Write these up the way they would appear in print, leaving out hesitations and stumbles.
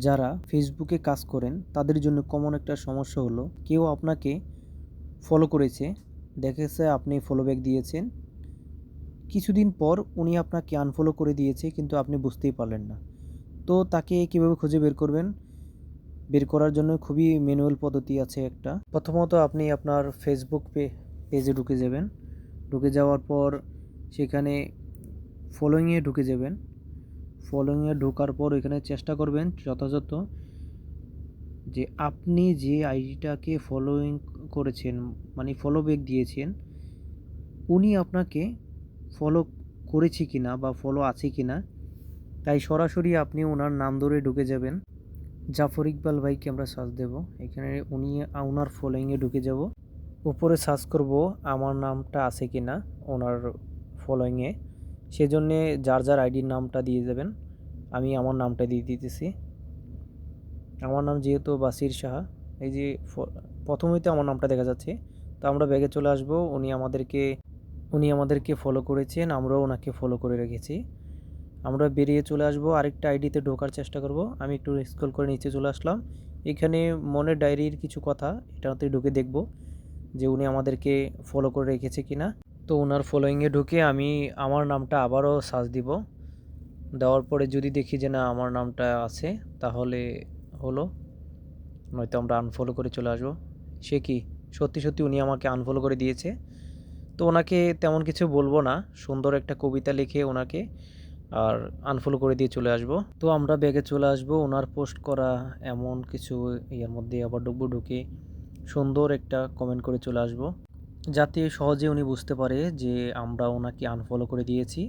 যারা ফেসবুকে কাজ করেন তাদের জন্য কমন একটা সমস্যা হলো কেউ আপনাকে ফলো করেছে, দেখেছে আপনি ফলো ব্যাক দিয়েছেন, কিছুদিন পর উনি আপনাকে আনফলো করে দিয়েছে কিন্তু আপনি বুঝতেই পারলেন না। তো তাকে কীভাবে খুঁজে বের করবেন? বের করার জন্য খুবই ম্যানুয়াল পদ্ধতি আছে একটা। প্রথমত আপনি আপনার ফেসবুক পেজে ঢুকে যাবেন। ঢুকে যাওয়ার পর সেখানে ফলোয়িংয়ে ঢুকে যাবেন। ফলোয়িংয়ে ঢোকার পর এখানে চেষ্টা করবেন যথাযথ যে আপনি যে আইডিটাকে ফলোইং করেছেন, মানে ফলো ব্যাক দিয়েছেন, উনি আপনাকে ফলো করেছে কিনা বা ফলো আছে কিনা। তাই সরাসরি আপনি ওনার নাম ধরে ঢুকে যাবেন। জাফর ইকবাল ভাইকে আমরা সার্চ দেব। এখানে ওনার ফলোইংয়ে ঢুকে যাব। উপরে সার্চ করব আমার নামটা আছে কিনা ওনার ফলোইংয়ে। সেজন্যে যার যার আইডির নামটা দিয়ে দেবেন। আমি আমার নামটা দিয়ে দিতেছি। আমার নাম যেহেতু বাসির সাহা, এই যে প্রথমেই তো আমার নামটা দেখা যাচ্ছে। তো আমরা ব্যাগে চলে আসব। উনি আমাদেরকে ফলো করেছেন, আমরাও ওনাকে ফলো করে রেখেছি। আমরা বেরিয়ে চলে আসব, আরেকটা আইডিতে ঢোকার চেষ্টা করব। আমি একটু স্ক্রল করে নিচে চলে আসলাম। এখানে মনের ডায়েরির কিছু কথা, এটাতে ঢুকে দেখব যে উনি আমাদেরকে ফলো করে রেখেছে কিনা। তো ওনার ফলোয়িংয়ে ঢুকে আমি আমার নামটা আবারও সার্চ দিব। দেওয়ার পরে যদি দেখি যে না আমার নামটা আছে তাহলে হলো, নয়তো আমরা আনফলো করে চলে আসবো। সে কি সত্যি উনি আমাকে আনফলো করে দিয়েছে। তো ওনাকে তেমন কিছু বলবো না, সুন্দর একটা কবিতা লিখে ওনাকে আর আনফলো করে দিয়ে চলে আসব। তো আমরা ব্যাগে চলে আসব, ওনার পোস্ট করা এমন কিছু ইয়ের মধ্যে আবার ঢুকে সুন্দর একটা কমেন্ট করে চলে আসব, যাতে সহজে উনি বুঝতে পারে যে আমরা ওনাকে আনফলো করে দিয়েছি।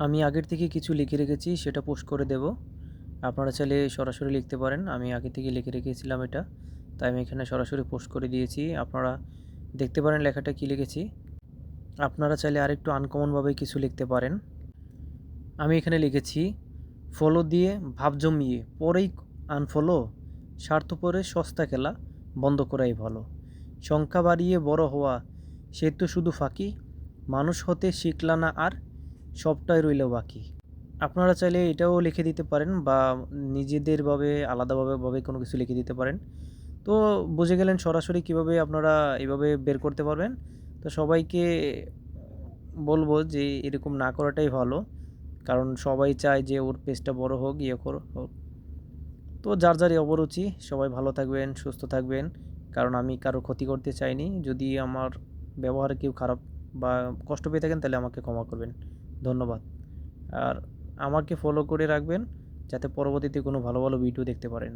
আমি আগের থেকে কিছু লিখে রেখেছি, সেটা পোস্ট করে দেব। আপনারা চাইলে সরাসরি লিখতে পারেন, আমি আগে থেকে লিখে রেখেছিলাম এটা, তাই আমি এখানে সরাসরি পোস্ট করে দিয়েছি। আপনারা দেখতে পারেন লেখাটা কী লিখেছি। আপনারা চাইলে আরেকটু আনকমনভাবে কিছু লিখতে পারেন। আমি এখানে লিখেছি, ফলো দিয়ে ভাব জমিয়ে পরেই আনফলো, স্বার্থপরে সস্তা খেলা বন্ধ করাই ভালো, সংখ্যা বাড়িয়ে বড় হওয়া সে তো শুধু ফাঁকি, মানুষ হতে শিখলা না আর সবটাই রইল বাকি। আপনারা চাইলে এটাও লিখে দিতে পারেন বা নিজেদেরভাবে আলাদাভাবে কোনো কিছু লিখে দিতে পারেন। তো বুঝে গেলেন সরাসরি কিভাবে আপনারা এভাবে বের করতে পারবেন। তো সবাইকে বলবো যে এরকম না করাটাই ভালো, কারণ সবাই চায় যে ওর পেজটা বড় হোক, হোক। তো যার যারই অবরুচি, সবাই ভালো থাকবেন, সুস্থ থাকবেন, কারণ আমি কারো ক্ষতি করতে চাইনি। যদি আমার ব্যবহারে কেউ খারাপ বা কষ্ট পেয়ে থাকেন তাহলে আমাকে ক্ষমা করবেন। ধন্যবাদ। আর আমাকে ফলো করে রাখবেন যাতে পরবর্তীতে কোনো ভালো ভালো ভিডিও দেখতে পারেন।